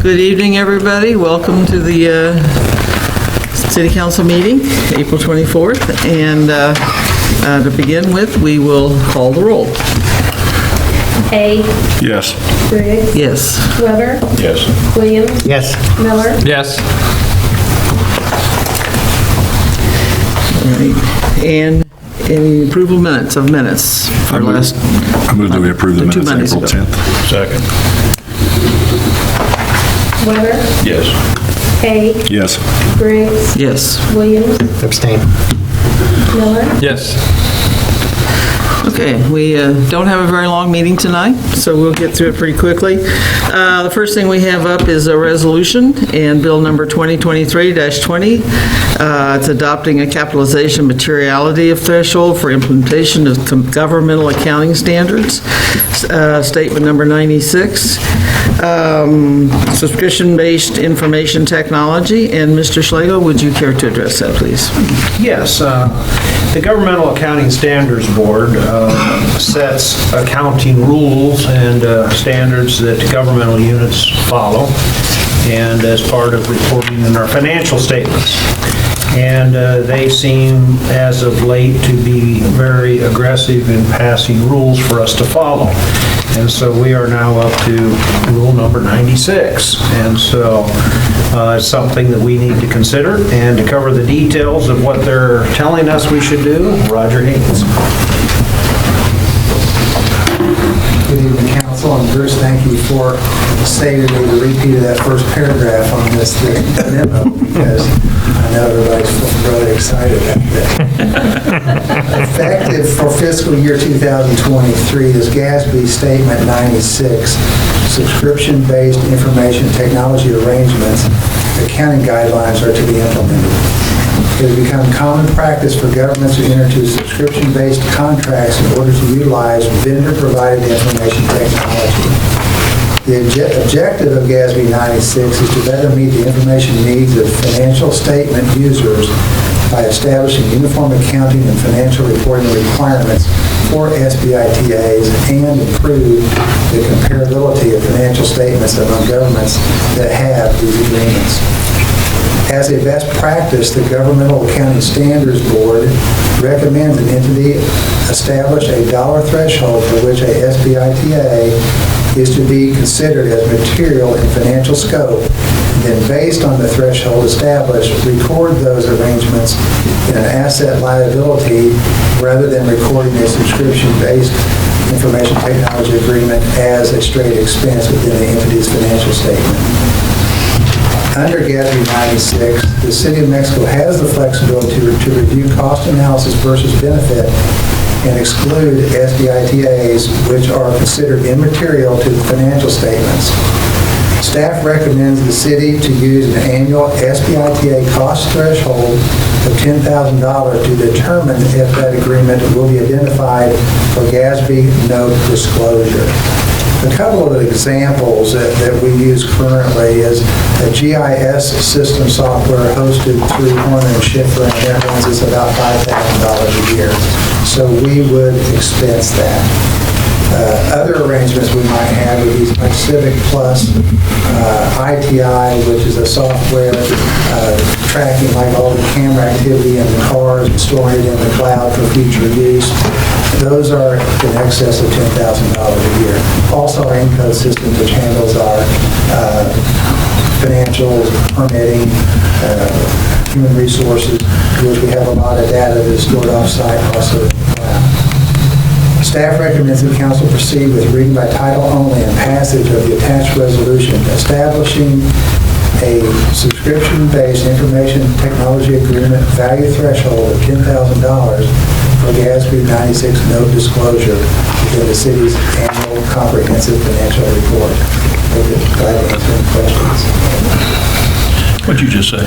Good evening, everybody. Welcome to the City Council meeting, April 24th. And to begin with, we will call the roll. Hay. Yes. Briggs. Yes. Weber. Yes. Williams. Yes. Miller. Yes. All right. And any approval minutes for last... I move that we approve the Two minutes Mondays April ago. 10th. Second. Weber. Yes. Hay. Yes. Briggs. Yes. Williams. Abstain. Miller. Yes. Okay, we don't have a very long meeting tonight, so we'll get through it pretty quickly. The first thing we have up is a resolution and bill number 2023-20. It's adopting a capitalization materiality of threshold for implementation of governmental accounting standards. Statement number 96. Subscription-based information technology. And Mr. Schlegel, would you care to address that, please? Yes, the Governmental Accounting Standards Board sets accounting rules and standards that governmental units follow, and as part of reporting in our financial statements. And they seem, as of late, to be very aggressive in passing rules for us to follow. And so we are now up to rule number 96. And so it's something that we need to consider. And to cover the details of what they're telling us we should do, Roger Haynes. Good evening, Council, and Bruce, thank you for saving me the repeat of that first paragraph on this memo, because I know everybody's really excited about that. Effective for fiscal year 2023, this GASB Statement 96, subscription-based information technology arrangements, accounting guidelines are to be implemented. It has become common practice for governments to enter into subscription-based contracts in order to utilize vendor-provided information technology. The objective of GASB 96 is to better meet the information needs of financial statement users by establishing uniform accounting and financial reporting requirements for SBITAs and improve the comparability of financial statements among governments that have these agreements. As a best practice, the Governmental Accounting Standards Board recommends an entity establish a dollar threshold for which a SBITA is to be considered as material in financial scope, then based on the threshold established, record those arrangements in an asset liability rather than recording a subscription-based information technology agreement as a straight expense within the entity's financial statement. Under GASB 96, the City of Mexico has the flexibility to review cost analysis versus benefit and exclude SBITAs which are considered immaterial to the financial statements. Staff recommends the city to use an annual SBITA cost threshold of $10,000 to determine if that agreement will be identified for GASB note disclosure. A couple of examples that we use currently is a GIS system software hosted through Horner and Schiffer, and that runs us about $5,000 a year. So we would expense that. Other arrangements we might have would be like Civic Plus, ITI, which is a software tracking like all the camera activity in the cars and storing it in the cloud for future use. Those are in excess of $10,000 a year. Also, our Encode system, which handles our financials, permitting, human resources, which we have a lot of data that is stored off-site, also in the cloud. Staff recommends the council proceed with reading by title only and passage of the attached resolution establishing a subscription-based information technology agreement value threshold of $10,000 for GASB 96 note disclosure within the city's annual comprehensive financial report. We'll be glad to answer any questions. What'd you just say?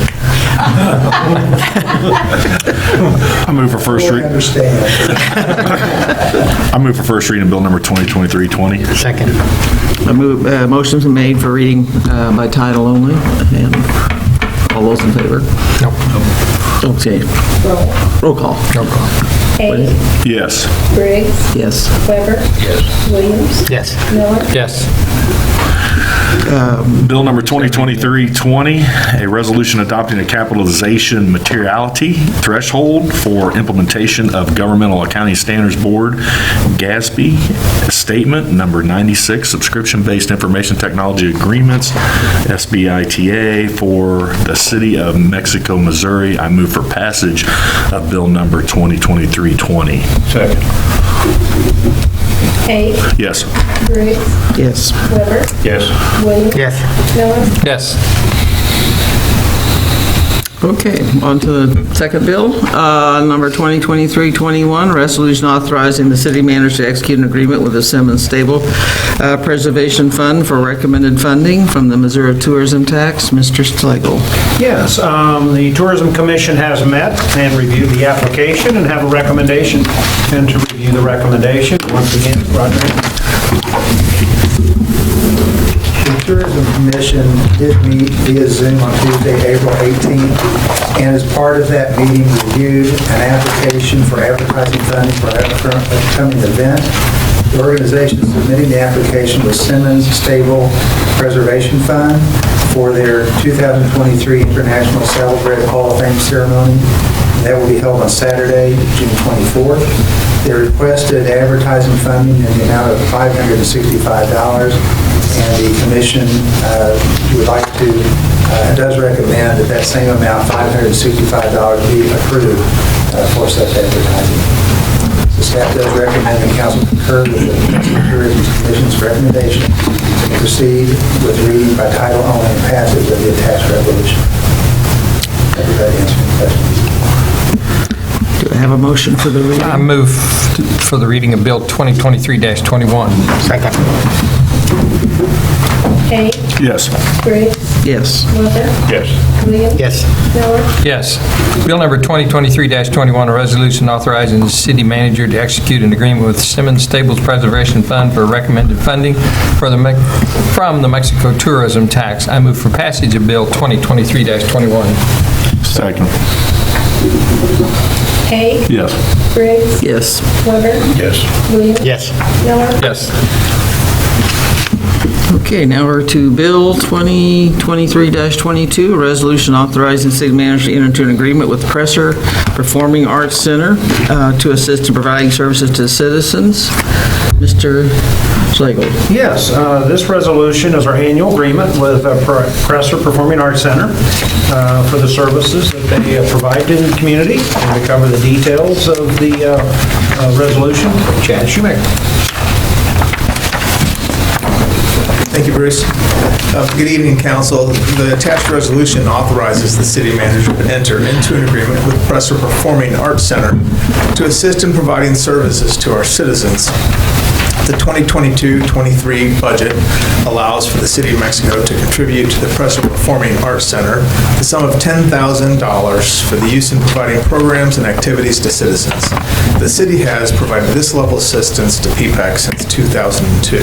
I move for first Fully reading. understand. I move for first reading of bill number 2023-20. Second. Motion's been made for reading by title only. And all those in favor? No. Okay. Roll call. Hay. Yes. Briggs. Yes. Weber. Yes. Williams. Yes. Miller. Yes. Bill number 2023-20, a resolution adopting a capitalization materiality threshold for implementation of Governmental Accounting Standards Board, GASB, statement number 96, subscription-based information technology agreements, SBITA, for the City of Mexico, Missouri. I move for passage of bill number 2023-20. Second. Hay, Yes. Briggs, Yes. Weber, Yes. Williams. Yes. Miller, Yes. Okay, on to the second bill, number 2023-21, resolution authorizing the city manager to execute an agreement with the Simmons Stable Preservation Fund for recommended funding from the Missouri Tourism Tax. Mr. Slagle. Yes, the Tourism Commission has met and reviewed the application and have a recommendation. And to review the recommendation, once again, Roger. The Tourism Commission did meet via Zoom on Tuesday, April 18th, and as part of that meeting, reviewed an application for advertising funding for an upcoming event. The organization submitting the application was Simmons Stable Preservation Fund for their 2023 International Saddlebred Hall of Fame ceremony. That will be held on Saturday, June 24th. They requested advertising funding in the amount of $565, and the commission would like to, does recommend that that same amount, $565, be approved for such advertising. So staff does recommend the council concur with the Mexico Tourism Commission's recommendation to proceed with reading by title only and passage of the attached resolution. Everybody answer any questions? Do I have a motion for the reading? I move for the reading of Bill 2023-21. Second. Hay, Yes. Briggs, Yes. Weber, Yes. Williams. Yes. Miller, Yes. Bill number 2023-21, a resolution authorizing the city manager to execute an agreement with Simmons Stables Preservation Fund for recommended funding from the Mexico Tourism Tax. I move for passage of Bill 2023-21. Second. Hay, Yes. Briggs, Yes. Weber, Yes. Williams. Yes. Miller, Yes. Okay, now we're to Bill 2023-22, a resolution authorizing the city manager to enter into an agreement with Presser Performing Arts Center to assist in providing services to citizens. Mr. Slagle. Yes, this resolution is our annual agreement with Presser Performing Arts Center for the services that they provide to the community. And to cover the details of the resolution, Chad Shoemaker. Thank you, Bruce. Good evening, council. The attached resolution authorizes the city manager to enter into an agreement with Presser Performing Arts Center to assist in providing services to our citizens. The 2022-23 budget allows for the City of Mexico to contribute to the Presser Performing Arts Center the sum of $10,000 for the use in providing programs and activities to citizens. The city has provided this level of assistance to PPAC since 2002.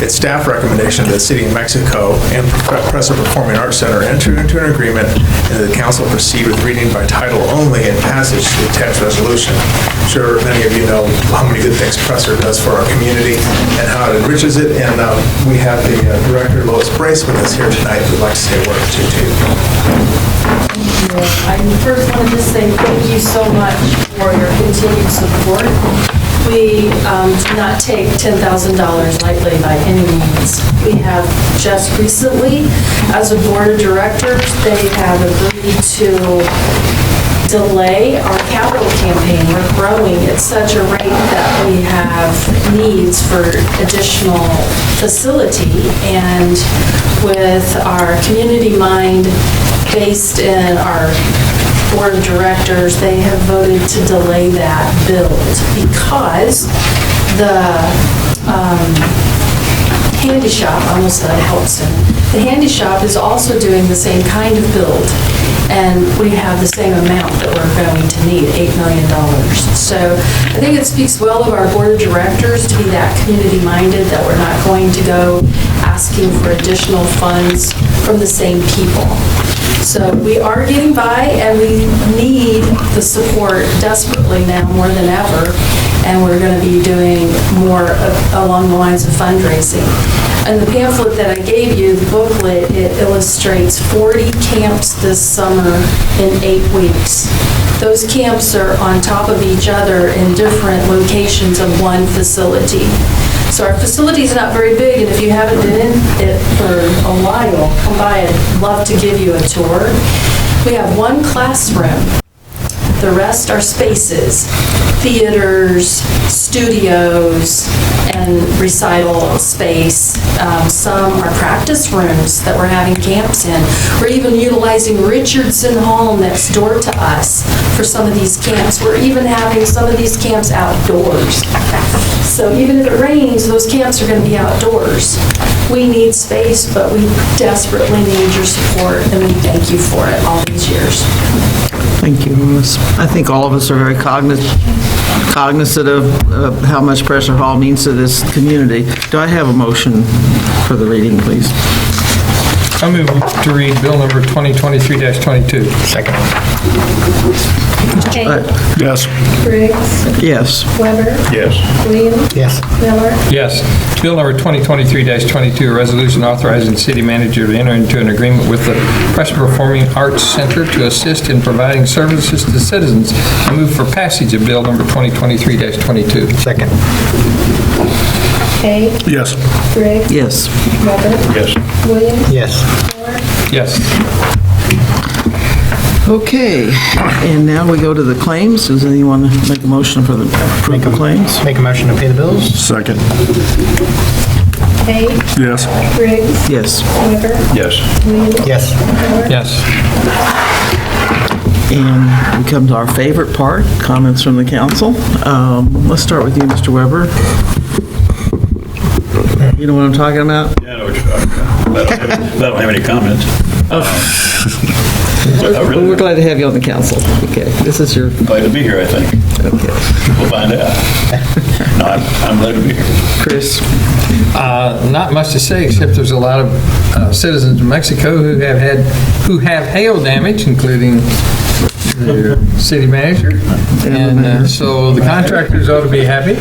It's staff recommendation that the City of Mexico and Presser Performing Arts Center enter into an agreement and that the council proceed with reading by title only and passage of the attached resolution. I'm sure many of you know how many good things Presser does for our community and how it enriches it, and we have the director, Lois Brace, with us here tonight who'd like to say a word or two too. I first wanted to say thank you so much for your continued support. We do not take $10,000 lightly by any means. We have just recently, as a board of directors, they have agreed to delay our capital campaign. We're growing at such a rate that we have needs for additional facility, and with our community mind based in our board of directors, they have voted to delay that build because the handy shop, I almost said help center, the handy shop is also doing the same kind of build, and we have the same amount that we're going to need, $8 million. So I think it speaks well of our board of directors to be that community-minded, that we're not going to go asking for additional funds from the same people. So we are getting by, and we need the support desperately now more than ever. and we're going to be doing more along the lines of fundraising. And the pamphlet that I gave you, the booklet, it illustrates 40 camps this summer in 8 weeks. Those camps are on top of each other in different locations of one facility. So our facility is not very big, and if you haven't been in it for a while, come by. I'd love to give you a tour. We have one classroom. The rest are spaces, theaters, studios, and recital space. Some are practice rooms that we're having camps in. We're even utilizing Richardson Hall next door to us for some of these camps. We're even having some of these camps outdoors. So even if it rains, those camps are going to be outdoors. We need space, but we desperately need your support, and we thank you for it all these years. Thank you, Louis. I think all of us are very cognizant of how much Presser Hall means to this community. Do I have a motion for the reading, please? I move to read Bill number 2023-22. Second. Hay, Yes. Briggs, Yes. Weber, Yes. Williams. Yes. Miller. Yes. Bill number 2023-22, a resolution authorizing the city manager to enter into an agreement with the Presser Performing Arts Center to assist in providing services to citizens. I move for passage of Bill number 2023-22. Second. Hay, Yes. Briggs, Yes. Weber, Yes. Williams. Yes. Miller. Yes. Okay, and now we go to the claims. Does anyone make a motion for the approval of claims? Make a motion to pay the bills? Second. Hay, Yes. Briggs, Yes. Weber, Yes. Williams. Yes. Miller. Yes. And we come to our favorite part, comments from the council. Let's start with you, Mr. Weber. You know what I'm talking about? Yeah, I know what you're talking about. I don't have any comments. Well, we're glad to have you on the council. Okay, this is your, Glad to be here, I think. okay. We'll find out. No, I'm glad to be here. Chris? Not much to say, except there's a lot of citizens of Mexico who have hail damage, including the city manager. And so the contractors ought to be happy.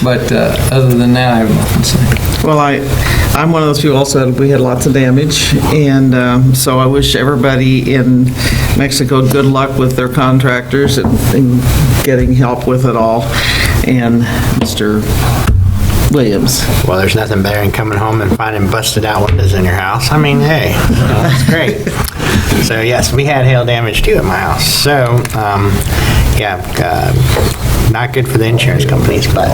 But other than that, I have nothing to say. Well, I'm one of those people also, we had lots of damage, and so I wish everybody in Mexico good luck with their contractors and getting help with it all. And Mr. Williams. Well, there's nothing better than coming home and finding busted out windows in your house. I mean, hey, that's great. So yes, we had hail damage too at my house. So, not good for the insurance companies, but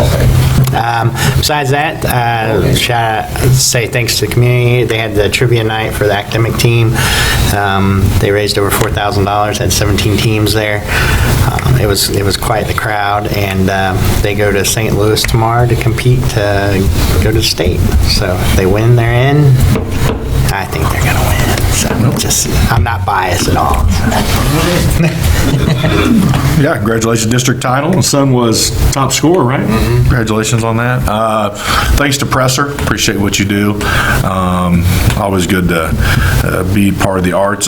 besides that, say thanks to the community. They had the trivia night for the academic team. They raised over $4,000, had 17 teams there. It was quite the crowd, and they go to St. Louis tomorrow to compete to go to the state. So if they win, they're in. I think they're going to win. So I'm not biased at all. Yeah, congratulations, district title. The son was top scorer, right? Congratulations on that. Thanks to Presser. Appreciate what you do. Always good to be part of the arts.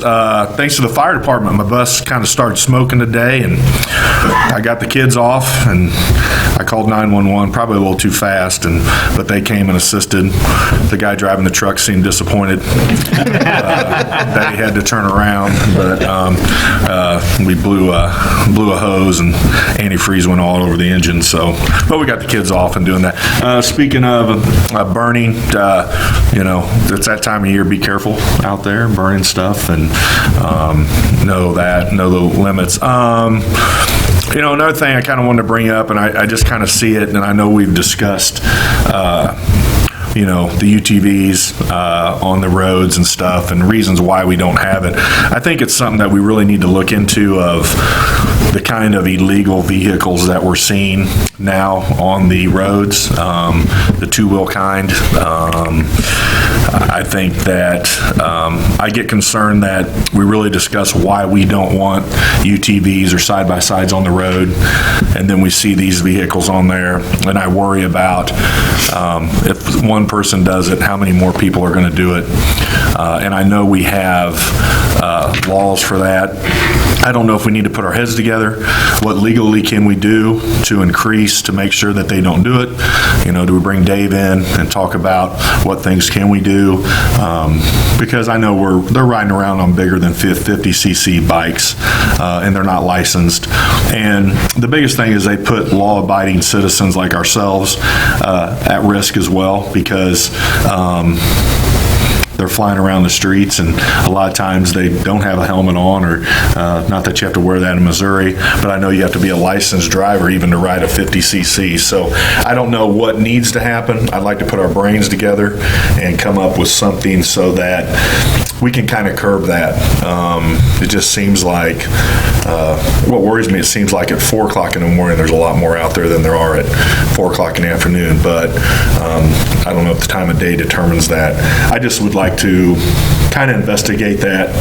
Thanks to the fire department. My bus kind of started smoking today, and I got the kids off, and I called 911, probably a little too fast, but they came and assisted. The guy driving the truck seemed disappointed that he had to turn around, but we blew a hose and antifreeze went all over the engine. But we got the kids off and doing that. Speaking of burning, it's that time of year. Be careful out there burning stuff, and know the limits. Another thing I kind of wanted to bring up, and I just kind of see it, and I know we've discussed the UTVs on the roads and stuff, and reasons why we don't have it. I think it's something that we really need to look into, of the kind of illegal vehicles that we're seeing now on the roads, the two-wheel kind. I think that I get concerned that we really discuss why we don't want UTVs or side-by-sides on the road, and then we see these vehicles on there, and I worry about if one person does it, how many more people are going to do it. And I know we have laws for that, I don't know if we need to put our heads together. What legally can we do to increase, to make sure that they don't do it? You know, do we bring Dave in and talk about what things can we do? Because I know they're riding around on bigger than 50cc bikes, and they're not licensed. And the biggest thing is they put law-abiding citizens like ourselves at risk as well, because they're flying around the streets, and a lot of times they don't have a helmet on, or not that you have to wear that in Missouri, but I know you have to be a licensed driver even to ride a 50cc. So I don't know what needs to happen. I'd like to put our brains together and come up with something so that we can kind of curb that. It just seems like, what worries me, it seems like at 4 o'clock in the morning, there's a lot more out there than there are at 4 o'clock in the afternoon, but I don't know if the time of day determines that. I just would like to kind of investigate that.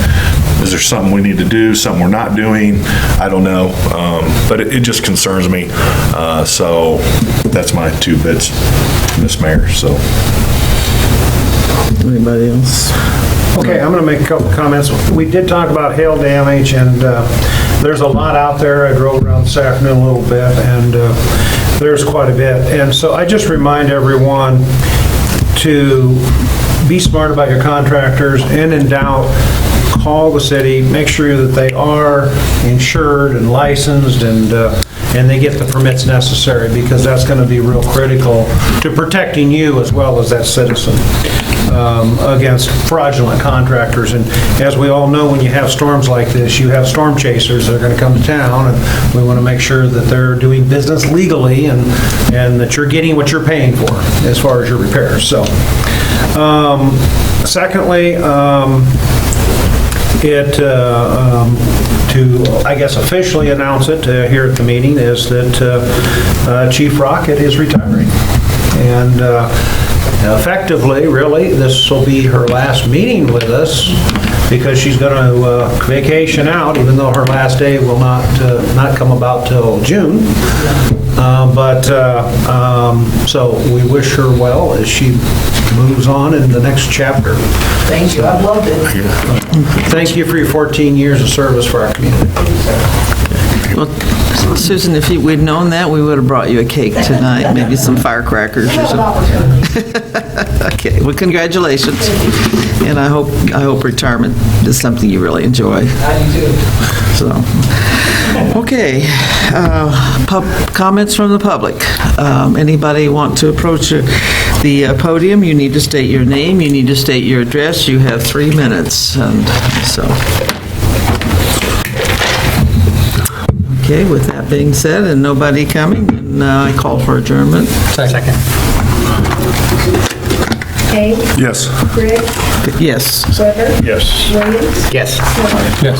Is there something we need to do, something we're not doing? I don't know, but it just concerns me. So that's my 2 bits, Ms. Mayor, so. Anybody else? Okay, I'm going to make a couple comments. We did talk about hail damage, and there's a lot out there. I drove around this afternoon a little bit, and there's quite a bit. And so I just remind everyone to be smart about your contractors, and in doubt, call the city, make sure that they are insured and licensed, and they get the permits necessary, because that's going to be real critical to protecting you as well as that citizen against fraudulent contractors. And as we all know, when you have storms like this, you have storm chasers that are going to come to town, and we want to make sure that they're doing business legally, and that you're getting what you're paying for as far as your repairs. So, secondly, to, I guess, officially announce it here at the meeting is that Chief Rocket is retiring. And effectively, really, this will be her last meeting with us, because she's going to vacation out, even though her last day will not come about till June. So we wish her well as she moves on in the next chapter. Thank you, I loved it. Thank you for your 14 years of service for our community. Well, Susan, if we'd known that, we would have brought you a cake tonight, maybe some firecrackers or something. Okay, well, congratulations. And I hope retirement is something you really enjoy. I do too. So, okay, comments from the public. Anybody want to approach the podium? You need to state your name, you need to state your address. You have 3 minutes, and so. Okay, with that being said, and nobody coming, and I call for adjournment. Second. Kane, Yes. Briggs, Yes. Weber, Yes. Williams, Yes. Miller. Yes.